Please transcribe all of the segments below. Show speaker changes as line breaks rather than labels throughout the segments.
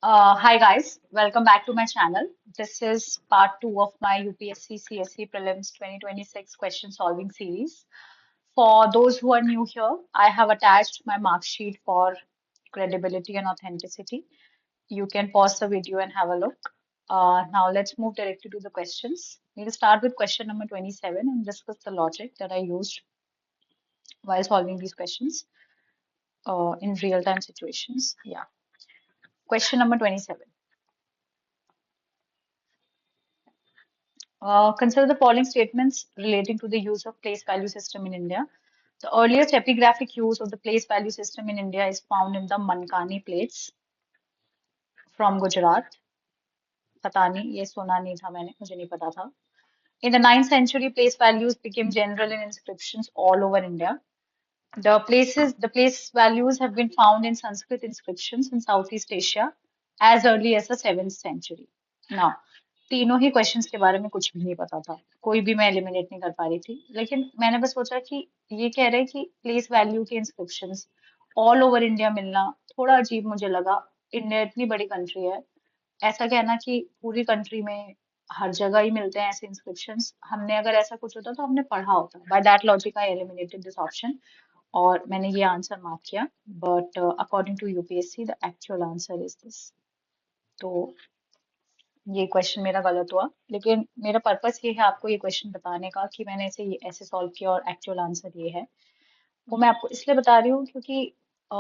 Hi guys, welcome back to my channel. This is part 2 of my UPSC CSE Prelims 2026 question solving series. For those who are new here, I have attached my mark sheet for credibility and authenticity. You can pause the video and have a look. Now let's move directly to the questions. We'll start with question number 27 and discuss the logic that I used while solving these questions in real-time situations. Yeah. Question number 27. Consider the following statements relating to the use of place value system in India. The earliest epigraphic use of the place value system in India is found in the Mankani plates from Gujarat. पता नहीं ये सुना नहीं था मैंने मुझे नहीं पता था. In the 9th century, place values became general in inscriptions all over India. The place values have been found in Sanskrit inscriptions in Southeast Asia as early as the 7th century. Now, तीनों ही questions के बारे में कुछ भी नहीं पता था, कोई भी मैं एलिमिनेट नहीं कर पा रही थी, लेकिन मैंने बस सोचा कि ये कह रहे हैं कि प्लेस वैल्यू के इंस्क्रिप्शंस ऑल ओवर इंडिया मिलना थोड़ा अजीब मुझे लगा. इंडिया इतनी बड़ी कंट्री है, ऐसा कहना कि पूरी कंट्री में हर जगह ही मिलते हैं ऐसे इंस्क्रिप्शंस. हमने अगर ऐसा कुछ होता तो हमने पढ़ा होता. By that logic I eliminated this option और मैंने ये आंसर मार्क किया. But according to UPSC the actual answer is this. तो ये क्वेश्चन मेरा गलत हुआ, लेकिन मेरा पर्पस ये है आपको ये क्वेश्चन बताने का कि मैंने इसे ऐसे सॉल्व किया और एक्चुअल आंसर ये है. वो मैं आपको इसलिए बता रही हूँ क्योंकि अ,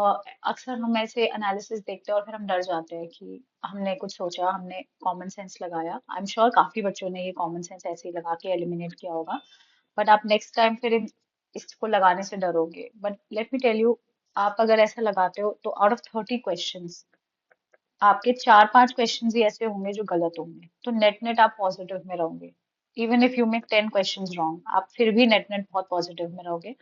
अक्सर हम ऐसे एनालिसिस देखते हैं और फिर हम डर जाते हैं कि हमने कुछ सोचा, हमने कॉमन सेंस लगाया. आई एम श्योर काफी बच्चों ने ये कॉमन सेंस ऐसे ही लगा के एलिमिनेट किया होगा, बट आप नेक्स्ट टाइम फिर इसको लगाने से डरोगे. But let me tell you, आप अगर ऐसा लगाते हो तो आउट ऑफ 30 क्वेश्चंस आपके 4-5 क्वेश्चंस ही ऐसे होंगे जो गलत होंगे, तो नेट नेट आप पॉजिटिव में रहोगे. Even if you make 10 questions wrong, आप फिर भी नेट नेट बहुत पॉजिटिव में रहोगे.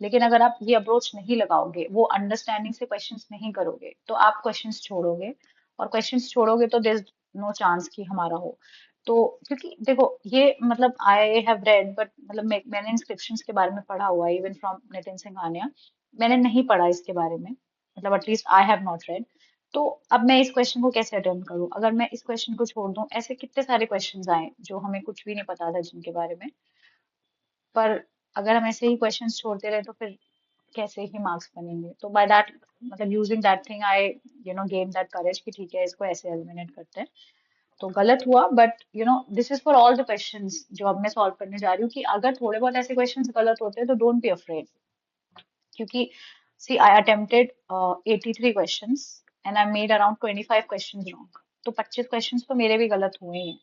लेकिन अगर आप ये अप्रोच नहीं लगाओगे, वो अंडरस्टैंडिंग से क्वेश्चंस नहीं करोगे, तो आप क्वेश्चंस छोड़ोगे. और क्वेश्चंस छोड़ोगे तो देयर इज नो चांस कि हमारा हो. तो क्योंकि देखो ये मतलब आई हैव रेड, बट मतलब मैंने इंस्क्रिप्शंस के बारे में पढ़ा हुआ है इवन फ्रॉम नितिन सिंघानिया. मैंने नहीं पढ़ा इसके बारे में, मतलब at least I have not red. तो अब मैं इस क्वेश्चन को कैसे अटेम्प्ट करूं? अगर मैं इस क्वेश्चन को छोड़ दूं, ऐसे कितने सारे क्वेश्चंस आए जो हमें कुछ भी नहीं पता था जिनके बारे में. पर अगर हम ऐसे ही क्वेश्चंस छोड़ते रहे तो फिर कैसे ही मार्क्स बनेंगे? तो बाय दैट मतलब using that thing I gain that courage कि ठीक है इसको ऐसे एलिमिनेट करते हैं. तो गलत हुआ, but this is for all the questions जो अब मैं सॉल्व करने जा रही हूँ कि अगर थोड़े बहुत ऐसे क्वेश्चंस गलत होते हैं तो डोंट बी अफ्रेड. क्योंकि see I attempted 83 questions and I made around 25 questions wrong. तो 25 क्वेश्चंस तो मेरे भी गलत हुए ही हैं.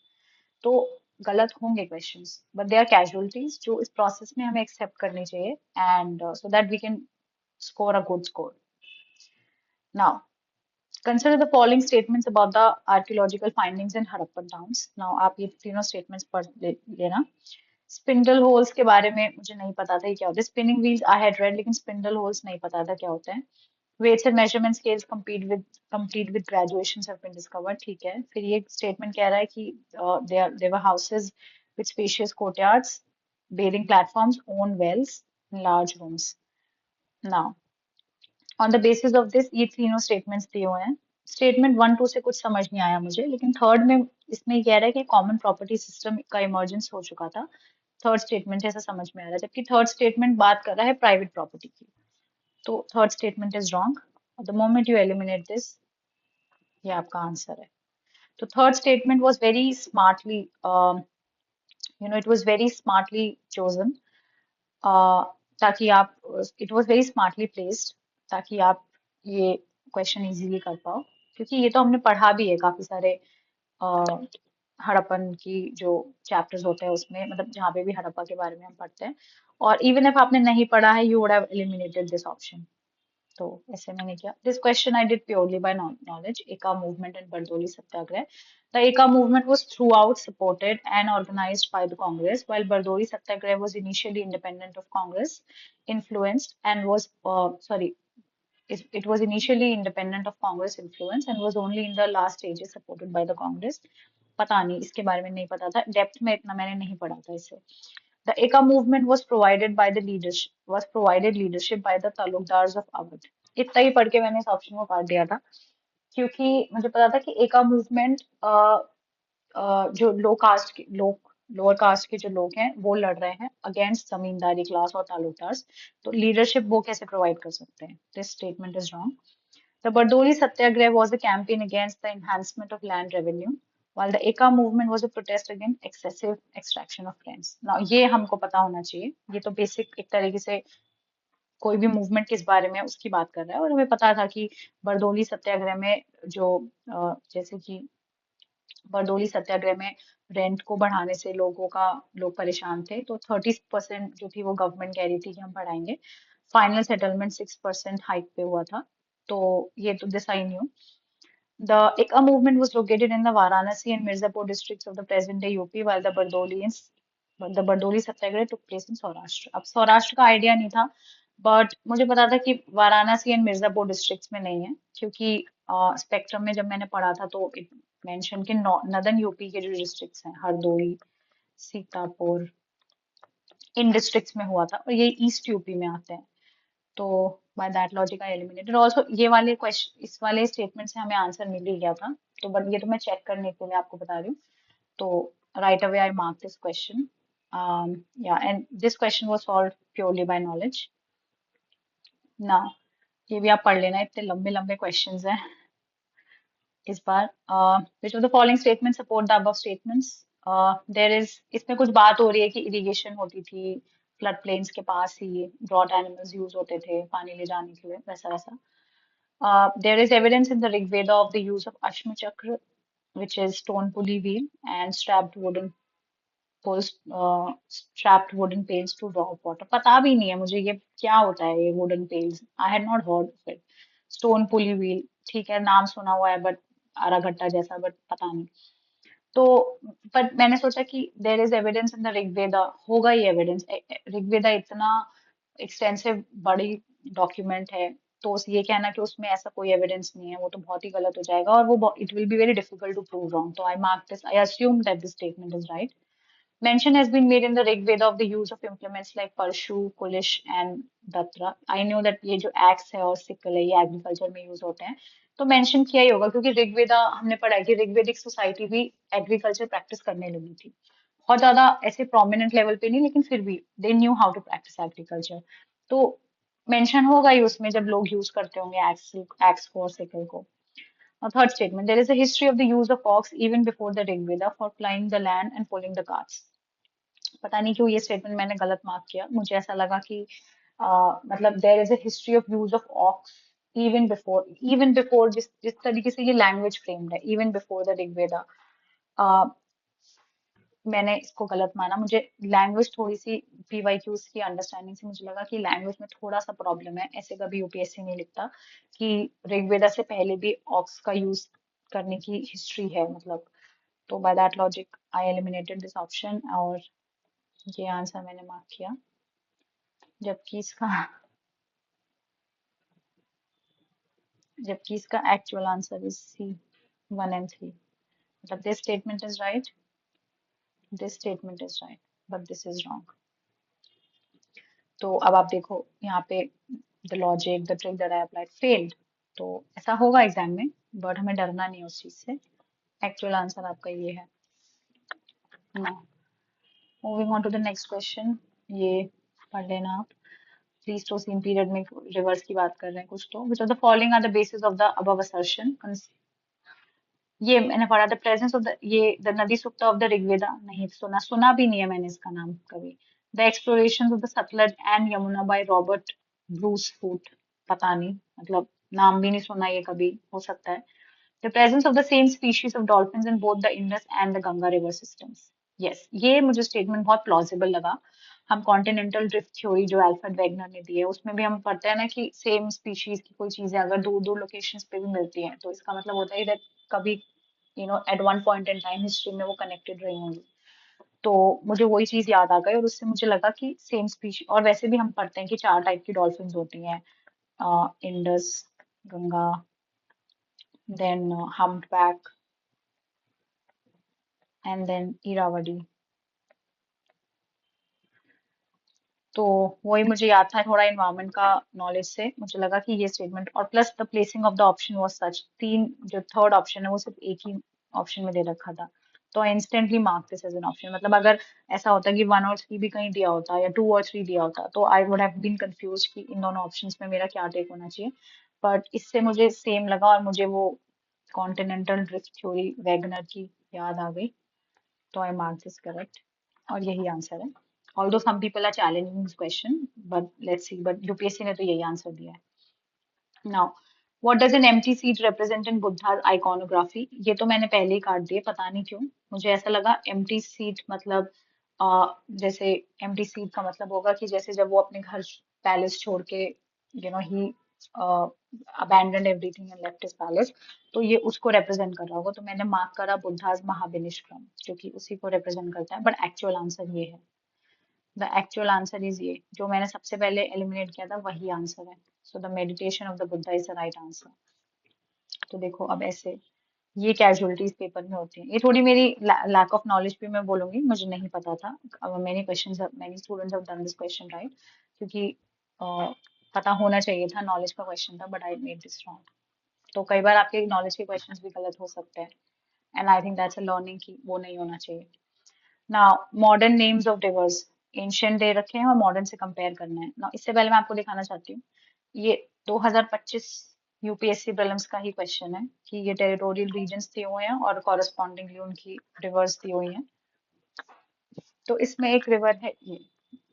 तो गलत होंगे questions, but they are casualties जो इस प्रोसेस में हमें एक्सेप्ट करनी चाहिए, and so that we can score a good score. Now, consider the following statements about the archaeological findings in Harappan towns. Now, आप ये तीनों statements पढ़ लेना. स्पिंडल होल्स के बारे में मुझे नहीं पता था ये क्या होता है. Spinning wheels I had read, लेकिन स्पिंडल होल्स नहीं पता था क्या होते हैं. Weights and measurement scales complete with graduations have been discovered. ठीक है. फिर ये स्टेटमेंट कह रहा है कि there were houses with spacious courtyards, bathing platforms, own wells, large rooms. Now, on the basis of this ये तीनों स्टेटमेंट्स दिए हुए हैं. स्टेटमेंट 1-2 से कुछ समझ नहीं आया मुझे, लेकिन थर्ड में इसमें ये कह रहा है कि कॉमन प्रॉपर्टी सिस्टम का इमर्जेंस हो चुका था. थर्ड स्टेटमेंट से ऐसा समझ में आ रहा है, जबकि थर्ड स्टेटमेंट बात कर रहा है प्राइवेट प्रॉपर्टी की. तो third statement is wrong. The moment you eliminate this, ये आपका आंसर है. तो third statement was very smartly it was very smartly chosen, ताकि आप it was very smartly placed ताकि आप ये क्वेश्चन इजीली कर पाओ. क्योंकि ये तो हमने पढ़ा भी है काफी सारे अ, हड़प्पन की जो चैप्टर्स होते हैं उसमें, मतलब जहाँ पे भी हड़प्पा के बारे में हम पढ़ते हैं. और इवन इफ आपने नहीं पढ़ा है, you would have eliminated this option. तो ऐसे मैंने किया. This question I did purely by knowledge. Eka movement and Bardoli satyagraha. The Eka movement was throughout supported and organized by the Congress, while Bardoli Satyagraha was initially independent of Congress, influenced and was it was initially independent of Congress influence and was only in the last stages supported by the Congress. पता नहीं, इसके बारे में नहीं पता था, depth में इतना मैंने नहीं पढ़ा था इसे. The Eka movement was provided leadership by the Talukdars of Awadh. इतना ही पढ़ के मैंने इस ऑप्शन को काट दिया था. क्योंकि मुझे पता था कि एका मूवमेंट जो लोअर कास्ट के जो लोग हैं वो लड़ रहे हैं अगेंस्ट जमींदारी क्लास और तालुकदार्स, तो लीडरशिप वो कैसे प्रोवाइड कर सकते हैं? This statement is wrong. The Bardoli Satyagraha was a campaign against the enhancement of land revenue, while the Eka movement was a protest against excessive extraction of lands. Now, ये हमको पता होना चाहिए. ये तो बेसिक एक तरीके से कोई भी मूवमेंट किस बारे में है उसकी बात कर रहा है, और हमें पता था कि बरदोली सत्याग्रह में जो जैसे कि बरदोली सत्याग्रह में रेंट को बढ़ाने से लोग परेशान थे, तो 30% जो थी वो गवर्नमेंट कह रही थी कि हम बढ़ाएंगे. फाइनल सेटलमेंट 6% हाइक पे हुआ था. तो ये तो this I knew. The Ika movement was located in the Varanasi and Mirzapur districts of the present-day UP, while the Bardoli Satyagraha took place in Saurashtra. अब सौराष्ट्र का आइडिया नहीं था, बट मुझे पता था कि वाराणसी एंड मिर्जापुर डिस्ट्रिक्ट्स में नहीं है, क्योंकि स्पेक्ट्रम में जब मैंने पढ़ा था तो इट मेंशन कि नदर्न यूपी के जो डिस्ट्रिक्ट्स हैं, हरदोई, सीतापुर, इन डिस्ट्रिक्ट्स में हुआ था, और ये ईस्ट यूपी में आते हैं. तो by that logic I eliminated also. ये वाले क्वेश्चन, इस वाले स्टेटमेंट से हमें आंसर मिल ही गया था, तो बट ये तो मैं चेक करने के लिए आपको बता रही हूँ. तो right away I mark this question. या and this question was solved purely by knowledge. Now ये भी आप पढ़ लेना, इतने लंबे लंबे क्वेश्चंस हैं इस बार. Which of the following statement support the above statements? There is, इसमें कुछ बात हो रही है कि इरिगेशन होती थी फ्लड प्लेन्स के पास ही, ब्रॉड एनिमल्स यूज होते थे पानी ले जाने के लिए, वैसा वैसा. There is evidence in the Rig Veda of the use of Ashma Chakra, which is stone pulley wheel, and strapped wooden pails to draw water. पता भी नहीं है मुझे ये क्या होता है, ये wooden pails. I had not heard of it. Stone pulley wheel, ठीक है, नाम सुना हुआ है, बट आरा घट्टा जैसा, बट पता नहीं. तो पर मैंने सोचा कि there is evidence in the Rigveda, होगा ही एविडेंस. ऋग्वेदा इतना एक्सटेंसिव बड़ी डॉक्यूमेंट है, तो ये कहना कि उसमें ऐसा कोई एविडेंस नहीं है वो तो बहुत ही गलत हो जाएगा, और वो it will be very difficult to prove wrong. तो I mark this, I assume that this statement is right. Mention has been made in the Rig Veda of the use of implements like Parshu, Kulish and Datra. I know that ये जो axe है और sickle है ये agriculture में use होते हैं, तो mention किया ही होगा, क्योंकि ऋग्वेदा हमने पढ़ा है कि ऋग्वेदिक सोसाइटी भी एग्रीकल्चर प्रैक्टिस करने लगी थी. बहुत ज्यादा ऐसे प्रोमिनेंट लेवल पे नहीं, लेकिन फिर भी they knew how to practise agriculture. तो मेंशन होगा ही उसमें जब लोग यूज करते होंगे एक्स को और सिकल को. Third statement, there is a history of the use of ox even before the Rig Veda for plowing the land and pulling the carts. पता नहीं क्यों ये स्टेटमेंट मैंने गलत मार्क किया. मुझे ऐसा लगा कि मतलब there is a history of use of ox even before जिस तरीके से ये लैंग्वेज फ्रेम्ड है, इवन बिफोर द ऋग्वेदा. मैंने इसको गलत माना. मुझे लैंग्वेज थोड़ी सी पीवाईक्यूज की अंडरस्टैंडिंग से मुझे लगा कि लैंग्वेज में थोड़ा सा प्रॉब्लम है, ऐसे कभी यूपीएससी नहीं लिखता कि ऋग्वेदा से पहले भी ऑक्स का यूज करने की हिस्ट्री है मतलब. तो by that logic I eliminated this option, और ये आंसर मैंने मार्क किया. जबकि इसका actual answer is C, 1 and 3. मतलब this statement is right, this statement is right, but this is wrong. तो अब आप देखो यहाँ पे the logic, the trick that I applied failed. तो ऐसा होगा एग्जाम में, बट हमें डरना नहीं उस चीज से. एक्चुअल आंसर आपका ये है. Now moving on to the next question. ये पढ़ लेना आप. प्लीस्टोसीन पीरियड में रिवर्स की बात कर रहे हैं कुछ तो. Which of the following are the basis of the above assertion? ये मैंने पढ़ा, द प्रेजेंस ऑफ द, ये the Nadi Sukta of the Rigveda. नहीं सुना, सुना भी नहीं है मैंने इसका नाम कभी. The exploration of the Sutlej and Yamuna by Robert Bruce Foote. पता नहीं, मतलब नाम भी नहीं सुना ये कभी, हो सकता है. The presence of the same species of dolphins in both the Indus and the Ganga river systems. Yes, ये मुझे स्टेटमेंट बहुत प्लॉजिबल लगा. हम कॉन्टिनेंटल ड्रिफ्ट थ्योरी जो अल्फ्रेड वेगनर ने दी है उसमें भी हम पढ़ते हैं ना कि सेम स्पीशीज की कोई चीजें अगर दो दो लोकेशंस पे भी मिलती हैं, तो इसका मतलब होता है that कभी at one point in time history में वो कनेक्टेड रही होंगी. तो मुझे वही चीज याद आ गई, और उससे मुझे लगा कि सेम स्पीशी. और वैसे भी हम पढ़ते हैं कि 4 टाइप की डॉल्फिन्स होती हैं, Indus, Ganga, then humpback, and then Irrawaddy. तो वही मुझे याद था थोड़ा इन्वायरमेंट का नॉलेज से मुझे लगा कि ये स्टेटमेंट, और plus the placing of the option was such, तीन जो थर्ड ऑप्शन है वो सिर्फ एक ही ऑप्शन में दे रखा था। तो I instantly mark this as an option. मतलब अगर ऐसा होता कि वन और थ्री भी कहीं दिया होता या टू और थ्री दिया होता तो I would have been confuse कि इन दोनों ऑप्शंस में मेरा क्या टेक होना चाहिए। बट इससे मुझे सेम लगा और मुझे वो कॉन्टिनेंटल ड्रिफ्ट थ्योरी वैगनर की याद आ गई। तो आई मार्क दिस करेक्ट और यही आंसर है। Although some people are challenging this question, but let's see, but UPSC ने तो यही आंसर दिया है। Now what does an empty seat represent in Buddha iconography? ये तो मैंने पहले ही काट दिए, पता नहीं क्यों मुझे ऐसा लगा एम्प्टी सीट मतलब जैसे एम्प्टी सीट का मतलब होगा कि जैसे जब वो अपने घर पैलेस छोड़ के ही abandoned everything and left his palace, तो ये उसको रिप्रेजेंट कर रहा होगा। तो मैंने मार्क करा बुद्धाज महाविनिष्क्रम, क्योंकि उसी को रिप्रेजेंट करता है। बट एक्चुअल आंसर ये है, द एक्चुअल आंसर इज ये, जो मैंने सबसे पहले एलिमिनेट किया था वही आंसर है। So the meditation of the Buddha is the right answer. तो देखो अब ऐसे ये कैजुअलिटीज पेपर में होती हैं। ये थोड़ी मेरी लैक ऑफ नॉलेज भी मैं बोलूंगी, मुझे नहीं पता था। Many questions many students have done this question right, क्योंकि अ, पता होना चाहिए था, नॉलेज का क्वेश्चन था, but I made this wrong. तो कई बार आपके नॉलेज के क्वेश्चंस भी गलत हो सकते हैं, and I think that's a learning की वो नहीं होना चाहिए। Now modern names of rivers, ancient दे रखे हैं और मॉडर्न से कंपेयर करना है ना। इससे पहले मैं आपको दिखाना चाहती हूँ, ये 2025 यूपीएससी प्रीलिम्स का ही क्वेश्चन है कि ये टेरिटोरियल रीजन्स दिए हुए हैं और कॉरस्पॉन्डिंगली उनकी रिवर्स दी हुई हैं। तो इसमें एक रिवर है ये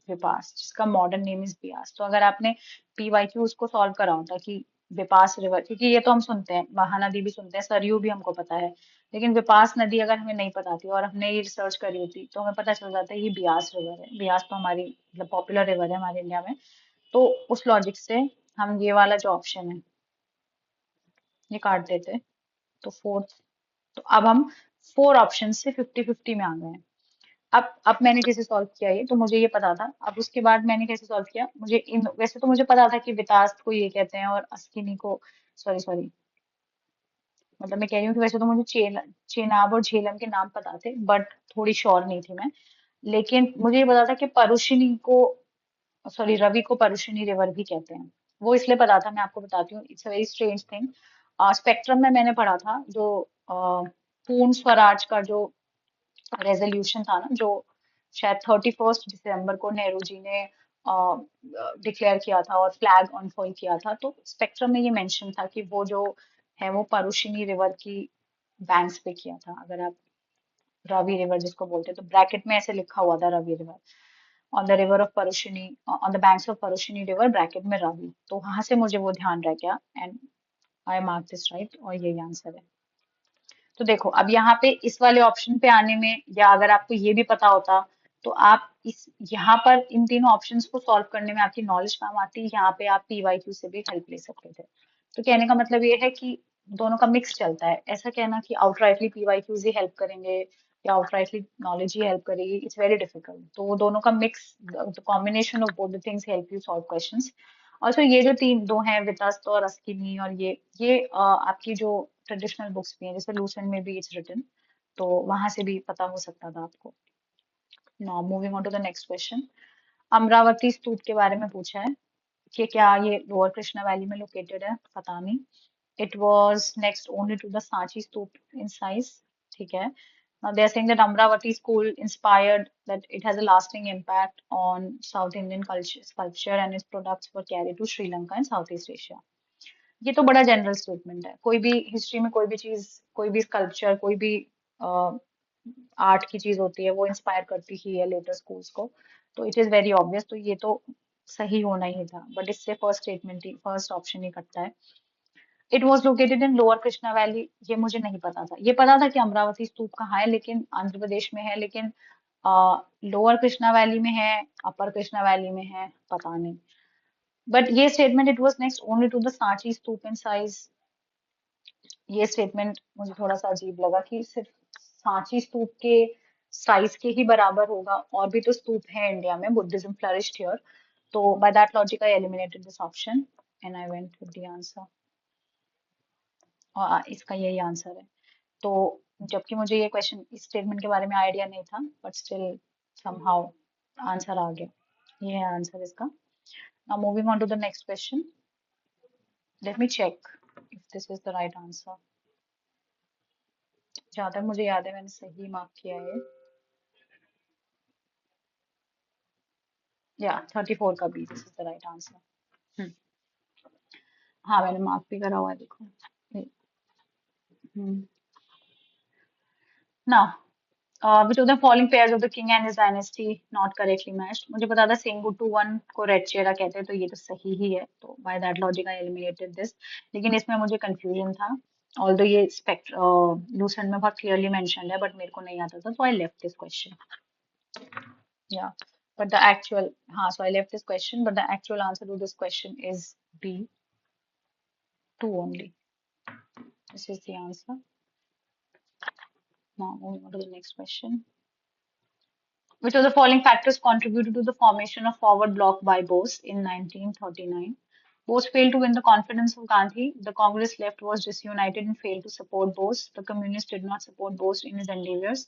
विपास, जिसका मॉडर्न नेम इज बियास। तो अगर आपने पीवाईक्यू उसको सॉल्व करा होता कि विपास रिवर, क्योंकि ये तो हम सुनते हैं, महानदी भी सुनते हैं, सरयू भी हमको पता है, लेकिन विपास नदी अगर हमें नहीं पता थी और हमने ये रिसर्च करी होती तो हमें पता चल जाता है ये बियास रिवर है। बियास तो हमारी मतलब पॉपुलर रिवर है हमारे इंडिया में। तो उस लॉजिक से हम ये वाला जो ऑप्शन है ये काट देते। तो फोर्थ, तो अब हम फोर ऑप्शन से 50-50 में आ गए हैं। अब मैंने कैसे सॉल्व किया ये, तो मुझे ये पता था। अब उसके बाद मैंने कैसे सॉल्व किया, मुझे इन वैसे तो मुझे पता था कि वितास्त को ये कहते हैं और अस्किनी को, सॉरी सॉरी, मतलब मैं कह रही हूँ कि वैसे तो मुझे चेनाब और झेलम के नाम पता थे, बट थोड़ी श्योर नहीं थी मैं। लेकिन मुझे ये पता था कि परुशिनी को, सॉरी, रवि को परुशिनी रिवर भी कहते हैं। वो इसलिए पता था, मैं आपको बताती हूँ, it's a very strange thing. Spectrum में मैंने पढ़ा था जो पूर्ण स्वराज का जो रेजोल्यूशन था ना, जो शायद 31 दिसंबर को नेहरू जी ने डिक्लेयर किया था और फ्लैग अनफर्ल किया था। तो स्पेक्ट्रम में ये मेंशन था कि वो जो है वो परुशिनी रिवर की बैंक्स पे किया था। अगर आप रावी रिवर जिसको बोलते हैं, तो ब्रैकेट में ऐसे लिखा हुआ था Ravi river, on the river of Parushni, on the banks of Parushni river, bracket में रावी। तो वहां से मुझे वो ध्यान रह गया, and I mark this right, और यही आंसर है। तो देखो अब यहाँ पे इस वाले ऑप्शन पे आने में, या अगर आपको ये भी पता होता, तो आप इस यहाँ पर इन तीनों ऑप्शंस को सॉल्व करने में आपकी नॉलेज काम आती, यहाँ पे आप पीवाईक्यू से भी हेल्प ले सकते थे। तो कहने का मतलब ये है कि दोनों का मिक्स चलता है। ऐसा कहना कि आउटराइटली पीवाईक्यूज ही हेल्प करेंगे या आउटराइटली नॉलेज ही हेल्प करेगी, इट्स वेरी डिफिकल्ट। तो वो दोनों का mix, the combination of both the things help you solve questions. Also ये जो तीन दो हैं, वितस्त और अस्किनी, और ये आपकी जो ट्रेडिशनल बुक्स भी हैं, जैसे लूसेंट में भी इट्स रिटन, तो वहां से भी पता हो सकता था आपको। Now moving on to the next question. Amaravati stupa के बारे में पूछा है कि क्या ये लोअर कृष्णा वैली में लोकेटेड है, पता नहीं। It was next only to the Sanchi stupa in size, ठीक है। Now they are saying that Amravati school inspired that it has a lasting impact on South Indian culture, sculpture and its products were carried to Sri Lanka and Southeast Asia. ये तो बड़ा general statement है। कोई भी history में कोई भी चीज, कोई भी स्कल्पचर, कोई भी आर्ट की चीज होती है वो इंस्पायर करती ही है लेटर स्कूल्स को। तो इट इज वेरी ऑब्वियस, तो ये तो सही होना ही था। बट इससे फर्स्ट स्टेटमेंट ही, फर्स्ट ऑप्शन ही कटता है। It was located in lower Krishna valley, ये मुझे नहीं पता था। ये पता था कि अमरावती स्तूप कहाँ है, लेकिन आंध्र प्रदेश में है, लेकिन लोअर कृष्णा वैली में है, अपर कृष्णा वैली में है, पता नहीं। बट ये statement, it was next only to the Sanchi stupa in size, ये स्टेटमेंट मुझे थोड़ा सा अजीब लगा कि सिर्फ सांची स्तूप के साइज के ही बराबर होगा, और भी तो स्तूप है इंडिया में, बुद्धिज्म फ्लरिश्ड हियर। तो by that logic I eliminated this option and I went with the answer, और इसका यही आंसर है। तो जबकि मुझे ये क्वेश्चन, इस स्टेटमेंट के बारे में आइडिया नहीं था, बट स्टिल समहाउ आंसर आ गया। ये है आंसर इसका. Now moving on to the next question. Let me check if this is the right answer. जहां तक मुझे याद है मैंने सही मार्क किया है. या 34 का B, this is the right answer. हाँ मैंने मार्क भी करा हुआ है देखो. Now, which of the following pairs of the king and his dynasty not correctly matched? मुझे पता था Sengoku 1 को रेड चेहरा कहते हैं तो ये तो सही ही है, तो by that logic I eliminated this. लेकिन इसमें मुझे confusion था. Although ये spect लूसेंट में बहुत clearly mentioned है, but मेरे को नहीं आता था, so I left this question. Yeah, but the actual हाँ, so I left this question, but the actual answer to this question is B, 2 only. This is the answer. Now moving on to the next question. Which of the following factors contributed to the formation of forward bloc by Bose in 1939? Bose failed to win the confidence of Gandhi. The Congress left was disunited and failed to support Bose. The communists did not support Bose in his endeavors.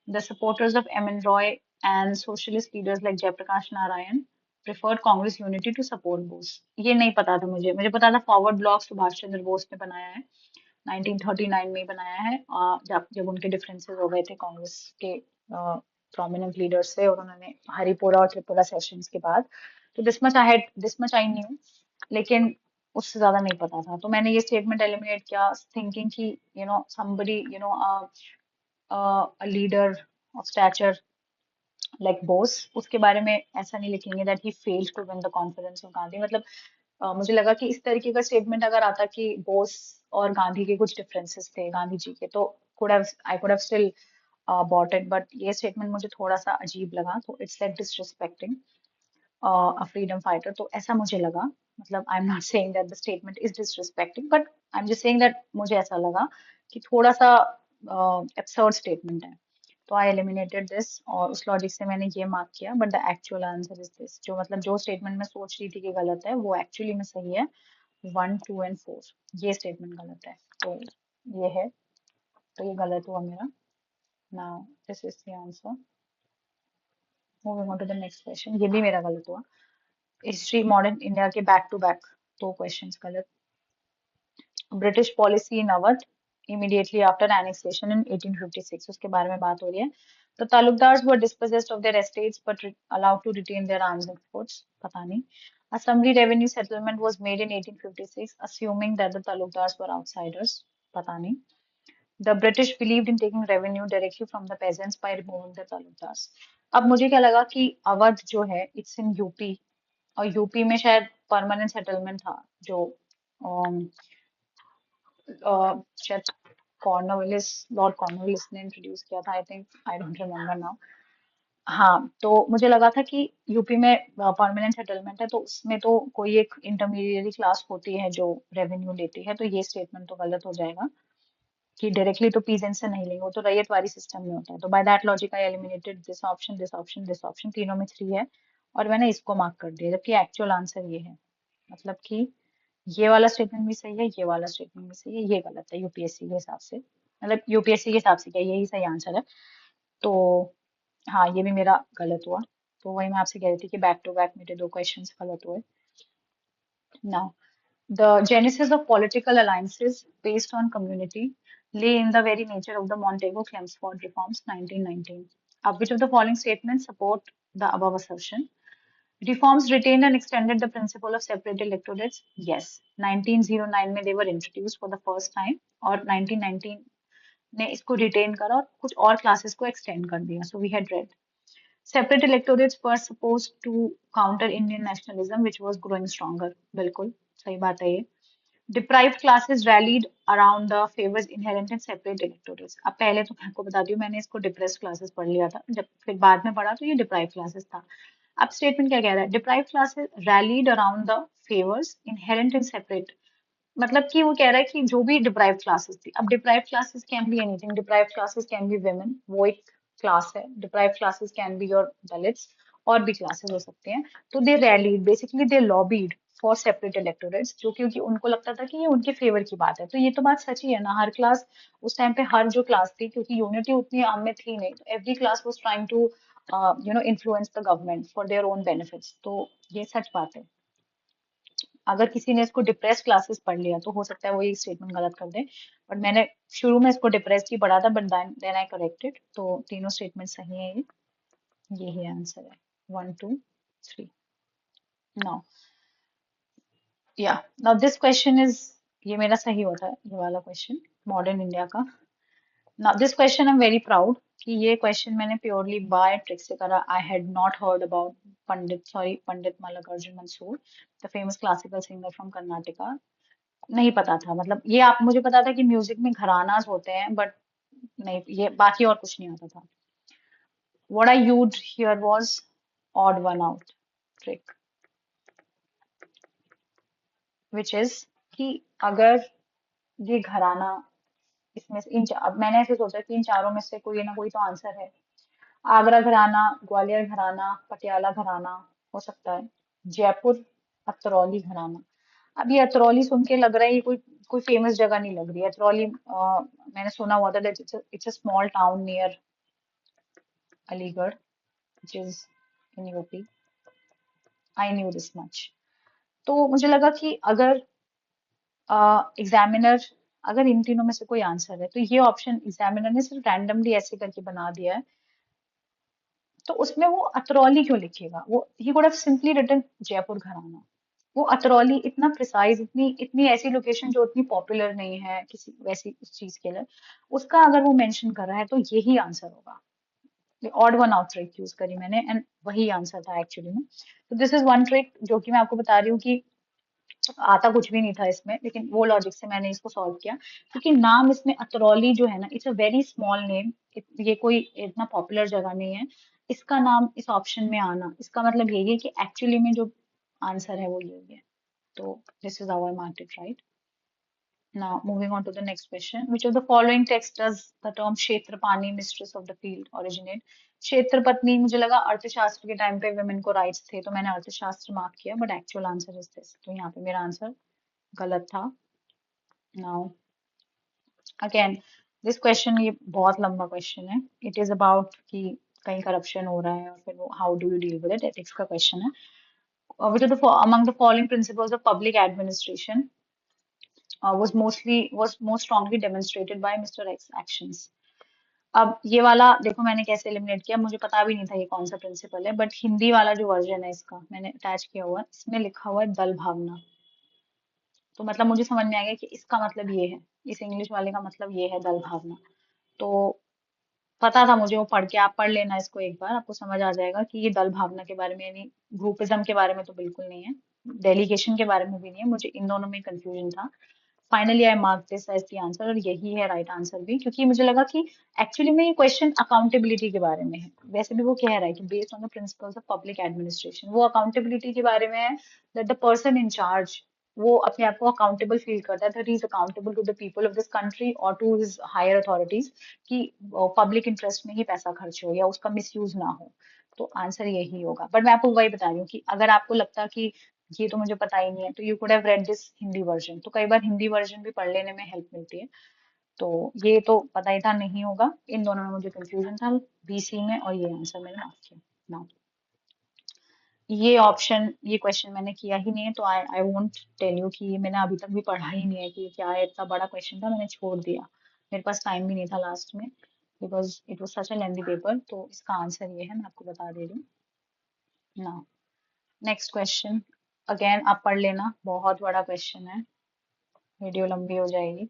The supporters of M. N. Roy and socialist leaders like Jayaprakash Narayan preferred Congress unity to support Bose. ये नहीं पता था मुझे पता था forward block Subhash Chandra Bose ने बनाया है. 1939 में बनाया है, जब जब उनके डिफरेंसेस हो गए थे कांग्रेस के प्रोमिनेंट लीडर्स से और उन्होंने हरिपुरा और त्रिपुरा सेशंस के बाद. तो दिस मच आई न्यू, लेकिन उससे ज्यादा नहीं पता था, तो मैंने ये स्टेटमेंट एलिमिनेट किया थिंकिंग कि somebody a leader of stature like Bose, उसके बारे में ऐसा नहीं लिखेंगे that he failed to win the confidence of Gandhi. मतलब मुझे लगा कि इस तरीके का स्टेटमेंट अगर आता कि बोस और गांधी के कुछ डिफरेंसेस थे गांधी जी के, तो I could have still bought it, but ये स्टेटमेंट मुझे थोड़ा सा अजीब लगा, तो it's like disrespecting a freedom fighter, तो ऐसा मुझे लगा. मतलब I am not saying that the statement is disrespecting, but I am just saying that मुझे ऐसा लगा कि थोड़ा सा एब्सर्ड स्टेटमेंट है, तो आई एलिमिनेटेड दिस और उस लॉजिक से मैंने ये मार्क किया. But the actual answer is this, जो मतलब जो स्टेटमेंट मैं सोच रही थी कि गलत है वो एक्चुअली में सही है. 1, 2 एंड 4 ये स्टेटमेंट गलत है, तो ये है, तो ये गलत हुआ मेरा. Now this is the answer. Moving on to the next question. ये भी मेरा गलत हुआ. हिस्ट्री मॉडर्न इंडिया के बैक टू बैक दो क्वेश्चंस गलत. British policy in Awadh immediately after annexation in 1856, उसके बारे में बात हो रही है. The taluqdars were dispossessed of their estates but allowed to retain their arms and forts. पता नहीं. A summary revenue settlement was made in 1856, assuming that the taluqdars were outsiders. पता नहीं. The British believed in taking revenue directly from the peasants by removing the taluqdars. अब मुझे क्या लगा कि अवध जो है इट्स इन यूपी, और यूपी में शायद परमानेंट सेटलमेंट था जो शायद कॉर्नवालिस, लॉर्ड कॉर्नवालिस ने इंट्रोड्यूस किया था, I think, I don't remember now. हाँ, तो मुझे लगा था कि यूपी में परमानेंट सेटलमेंट है तो उसमें तो कोई एक इंटरमीडिएरी क्लास होती है जो रेवेन्यू लेती है, तो ये स्टेटमेंट तो गलत हो जाएगा कि डायरेक्टली तो पीजेंट से नहीं लेंगे, वो तो रैयतवाड़ी सिस्टम में होता है. तो by that logic I eliminated this option, this option, this option, तीनों में 3 है और मैंने इसको मार्क कर दिया, जबकि एक्चुअल आंसर ये है. मतलब कि ये वाला स्टेटमेंट भी सही है, ये वाला स्टेटमेंट भी सही है, ये गलत है यूपीएससी के हिसाब से. मतलब यूपीएससी के हिसाब से क्या, यही सही आंसर है. तो हाँ, ये भी मेरा गलत हुआ. तो वही मैं आपसे कह रही थी कि बैक टू बैक मेरे 2 क्वेश्चंस गलत हुए. Now the genesis of political alliances based on community lay in the very nature of the Montego-Chelmsford reforms 1919. Which of the following statements support the above assertion? Reforms retained and extended the principle of separate electorates. Yes. 1909 में they were introduced for the first time और 1919 ने इसको retain करा और कुछ और classes को extend कर दिया. So we had read. Separate electorates were supposed to counter Indian nationalism, which was growing stronger. बिल्कुल सही बात है ये. Deprived classes rallied around the favors inherent in separate electorates. अब पहले तो मैं आपको बताती हूँ, मैंने इसको depressed classes पढ़ लिया था, जब फिर बाद में पढ़ा तो ये deprived classes था. अब स्टेटमेंट क्या कह रहा है? Deprived classes rallied around the favors inherent in separate, मतलब कि वो कह रहा है कि जो भी डिप्राइव्ड क्लासेस थी, अब deprived classes can be anything, deprived classes can be women, वो एक क्लास है. Deprived classes can be your Dalits, और भी क्लासेस हो सकते हैं. तो they rallied, basically they lobbied for separate electorates, जो क्योंकि उनको लगता था कि ये उनके फेवर की बात है. तो ये तो बात सच ही है ना. हर क्लास उस टाइम पे, हर जो क्लास थी, क्योंकि यूनिटी उतनी आम में थी नहीं, तो every class was trying to influence the government for their own benefits. तो ये सच बात है। अगर किसी ने इसको डिप्रेस क्लासेस पढ़ लिया तो हो सकता है वो ये स्टेटमेंट गलत कर दे, बट मैंने शुरू में इसको डिप्रेस ही पढ़ा था, बट देन आई करेक्टेड। तो तीनों स्टेटमेंट सही है, ये ही आंसर है, 1 2 3। नाउ या नाउ दिस क्वेश्चन इज, ये मेरा सही होता है ये वाला क्वेश्चन, मॉडर्न इंडिया का। Now this question I am very proud कि ये क्वेश्चन मैंने प्योरली बाय ट्रिक से करा। I had not heard about Pandit Mallikarjun Mansur, the famous classical singer from Karnataka. नहीं पता था, मतलब ये आप, मुझे पता था कि म्यूजिक में घरानास होते हैं, बट नहीं, ये बाकी और कुछ नहीं आता था। What I used here was odd one out trick, which is कि अगर ये घराना, इसमें से अब मैंने ऐसे सोचा कि इन चारों में से कोई ना कोई तो आंसर है। आगरा घराना, ग्वालियर घराना, पटियाला घराना हो सकता है, जयपुर अतरौली घराना। अब ये अतरौली सुन के लग रहा है ये कोई कोई फेमस जगह नहीं लग रही है अतरौली। मैंने सुना हुआ था that it's a small town near Aligarh, which is in UP. I knew this much. तो मुझे लगा कि अगर एग्जामिनर, अगर इन तीनों में से कोई आंसर है, तो ये ऑप्शन एग्जामिनर ने सिर्फ रैंडमली ऐसे करके बना दिया है, तो उसमें वो अतरौली क्यों लिखेगा? वो ही could have simply written Jaipur gharana. वो अतरौली इतना प्रिसाइज, इतनी इतनी ऐसी लोकेशन जो इतनी पॉपुलर नहीं है किसी वैसी उस चीज के लिए, उसका अगर वो मेंशन कर रहा है तो यही आंसर होगा। Odd one out trick use करी मैंने, एंड वही आंसर था एक्चुअली में। तो दिस इज वन ट्रिक जो कि मैं आपको बता रही हूँ कि आता कुछ भी नहीं था इसमें, लेकिन वो लॉजिक से मैंने इसको सॉल्व किया। क्योंकि नाम इसमें अतरौली जो है ना, it's a very small name, ये कोई इतना पॉपुलर जगह नहीं है। इसका नाम इस ऑप्शन में आना, इसका मतलब यही है कि एक्चुअली में जो आंसर है वो यही है। तो this is how I marked it right. Now, moving on to the next question. Which of the following text does the term Kshetrapani, mistress of the field, originate? क्षेत्रपत्नी, मुझे लगा अर्थशास्त्र के टाइम पे women को rights थे, तो मैंने अर्थशास्त्र मार्क किया, but actual answer is this. तो यहाँ पे मेरा आंसर गलत था। Now, again, this question ये बहुत लंबा question है. It is about कि कहीं corruption हो रहा है और फिर वो how do you deal with it? Ethics का question है. Which of the among the following principles of public administration was most strongly demonstrated by Mr. X actions? अब ये वाला देखो मैंने कैसे एलिमिनेट किया, मुझे पता भी नहीं था ये कौन सा प्रिंसिपल है, बट हिंदी वाला जो वर्जन है इसका मैंने अटैच किया हुआ है, इसमें लिखा हुआ है दल भावना। तो मतलब मुझे समझ में आ गया कि इसका मतलब ये है, इस इंग्लिश वाले का मतलब ये है दल भावना। तो पता था मुझे, वो पढ़ के आप पढ़ लेना इसको एक बार, आपको समझ आ जाएगा कि ये दल भावना के बारे में, यानी ग्रुपिज्म के बारे में तो बिल्कुल नहीं है, डेलीगेशन के बारे में भी नहीं है। मुझे इन दोनों में कंफ्यूजन था। Finally I mark this as the answer, और यही है राइट आंसर भी, क्योंकि मुझे लगा कि एक्चुअली में ये क्वेश्चन अकाउंटेबिलिटी के बारे में है। वैसे भी वो कह रहा है कि based on the principles of public administration, वो अकाउंटेबिलिटी के बारे में है, that the person in charge वो अपने आप को अकाउंटेबल फील करता है, that he is accountable to the people of this country और टू हिज हायर अथॉरिटीज, कि पब्लिक इंटरेस्ट में ही पैसा खर्च हो या उसका मिसयूज ना हो। तो आंसर यही होगा, बट मैं आपको वही बता रही हूँ कि अगर आपको लगता कि ये तो मुझे पता ही नहीं है, तो you could have read this Hindi version. तो कई बार हिंदी वर्जन भी पढ़ लेने में हेल्प मिलती है। तो ये तो पता ही था नहीं होगा, इन दोनों में मुझे कंफ्यूजन था, बीसी में, और ये आंसर मैंने मार्क किया। नाउ ये ऑप्शन, ये क्वेश्चन मैंने किया ही नहीं है, तो आई आई वोंट टेल यू कि ये मैंने अभी तक भी पढ़ा ही नहीं है कि ये क्या है। इतना बड़ा क्वेश्चन था, मैंने छोड़ दिया, मेरे पास टाइम भी नहीं था लास्ट में, because it was such a lengthy paper. तो इसका आंसर ये है, मैं आपको बता दे रही हूँ। नाउ नेक्स्ट क्वेश्चन, अगेन आप पढ़ लेना, बहुत बड़ा क्वेश्चन है, वीडियो लंबी हो जाएगी।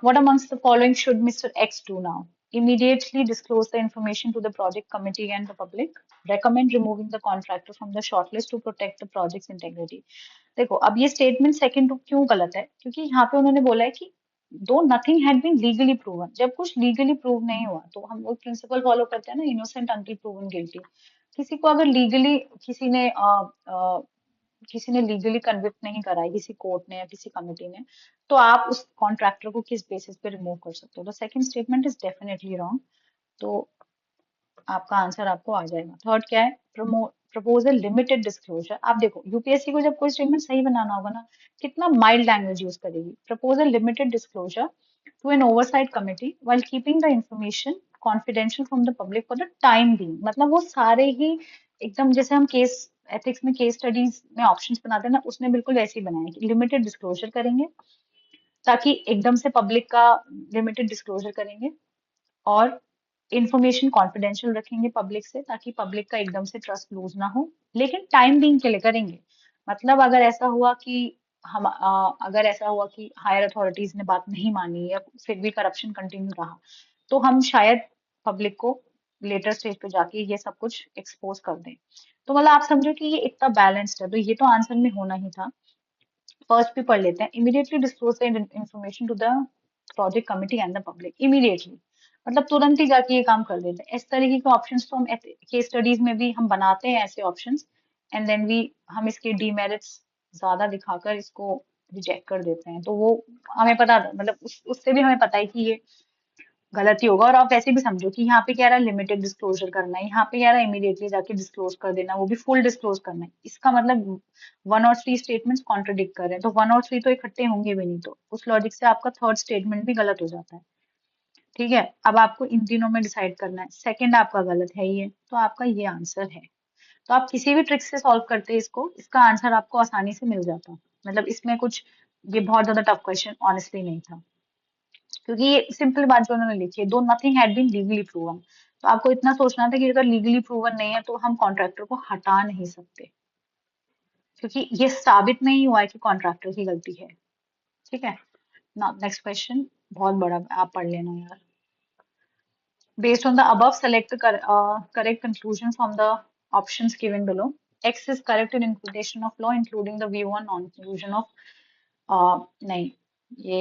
What amongst the following should Mr. X do now? Immediately disclose the information to the project committee and the public. Recommend removing the contractor from the shortlist to protect the project's integrity. देखो अब ये statement second क्यों गलत है, क्योंकि यहाँ पे उन्होंने बोला है कि though nothing had been legally proven. जब कुछ लीगली प्रूव नहीं हुआ तो हम वो प्रिंसिपल फॉलो करते हैं ना, इनोसेंट अंटिल प्रूवन गिल्टी। किसी को अगर लीगली किसी ने लीगली कन्विक्ट नहीं करा है, किसी कोर्ट ने या किसी कमिटी ने, तो आप उस कॉन्ट्रैक्टर को किस बेसिस पे रिमूव कर सकते हो? तो second statement is definitely wrong. तो आपका आंसर आपको आ जाएगा। थर्ड क्या है? Proposal limited disclosure. आप देखो यूपीएससी को जब कोई स्टेटमेंट सही बनाना होगा ना, कितना माइल्ड लैंग्वेज यूज करेगी। Proposal limited disclosure to an oversight committee while keeping the information confidential from the public for the time being, मतलब वो सारे ही एकदम जैसे हम केस एथिक्स में केस स्टडीज में ऑप्शंस बनाते हैं ना, उसने बिल्कुल वैसे ही बनाया कि लिमिटेड डिस्क्लोजर करेंगे, ताकि एकदम से पब्लिक का लिमिटेड डिस्क्लोजर करेंगे, और इंफॉर्मेशन कॉन्फिडेंशियल रखेंगे पब्लिक से, ताकि पब्लिक का एकदम से ट्रस्ट लूज ना हो, लेकिन टाइम बीइंग के लिए करेंगे। मतलब अगर ऐसा हुआ कि हायर अथॉरिटीज ने बात नहीं मानी या फिर भी करप्शन कंटिन्यू रहा, तो हम शायद पब्लिक को लेटर स्टेज पे जाके ये सब कुछ एक्सपोज कर दें। तो मतलब आप समझो कि ये इतना बैलेंस्ड है, तो ये तो आंसर में होना ही था। फर्स्ट भी पढ़ लेते हैं। Immediately disclose the information to the project committee and the public. Immediately मतलब तुरंत ही जाके ये काम कर देते हैं। इस तरीके के ऑप्शंस तो हम केस स्टडीज में भी हम बनाते हैं ऐसे ऑप्शंस, एंड देन वी हम इसके डीमेरिट्स ज्यादा दिखाकर इसको रिजेक्ट कर देते हैं। तो वो हमें पता, मतलब उससे भी हमें पता है कि ये गलत ही होगा। और आप वैसे भी समझो कि यहाँ पे क्या रहा, लिमिटेड डिस्क्लोजर करना है, यहाँ पे क्या रहा, इमीडिएटली जाके डिस्क्लोज कर देना, वो भी फुल डिस्क्लोज करना है। इसका मतलब 1 और 3 स्टेटमेंट्स कॉन्ट्रडिक्ट कर रहे हैं, तो 1 और 3 तो इकट्ठे होंगे भी नहीं, तो उस लॉजिक से आपका थर्ड स्टेटमेंट भी गलत हो जाता है। ठीक है, अब आपको इन तीनों में डिसाइड करना है। सेकंड आपका गलत है ये, तो आपका ये आंसर है। तो आप किसी भी ट्रिक से सॉल्व करते हैं इसको, इसका आंसर आपको आसानी से मिल जाता। मतलब इसमें कुछ ये बहुत ज्यादा टफ क्वेश्चन ऑनेस्टली नहीं था, क्योंकि ये सिंपल बात जो उन्होंने लिखी है, though nothing had been legally proven. तो आपको इतना सोचना था कि अगर लीगली प्रूवन नहीं है तो हम कॉन्ट्रैक्टर को हटा नहीं सकते, क्योंकि ये साबित नहीं हुआ है कि कॉन्ट्रैक्टर की गलती है। ठीक है ना, नेक्स्ट क्वेश्चन बहुत बड़ा है, आप पढ़ लेना यार। Based on the above, select the correct conclusion from the options given below. X is correct in interpretation of law, including the view on non-inclusion of नहीं, ये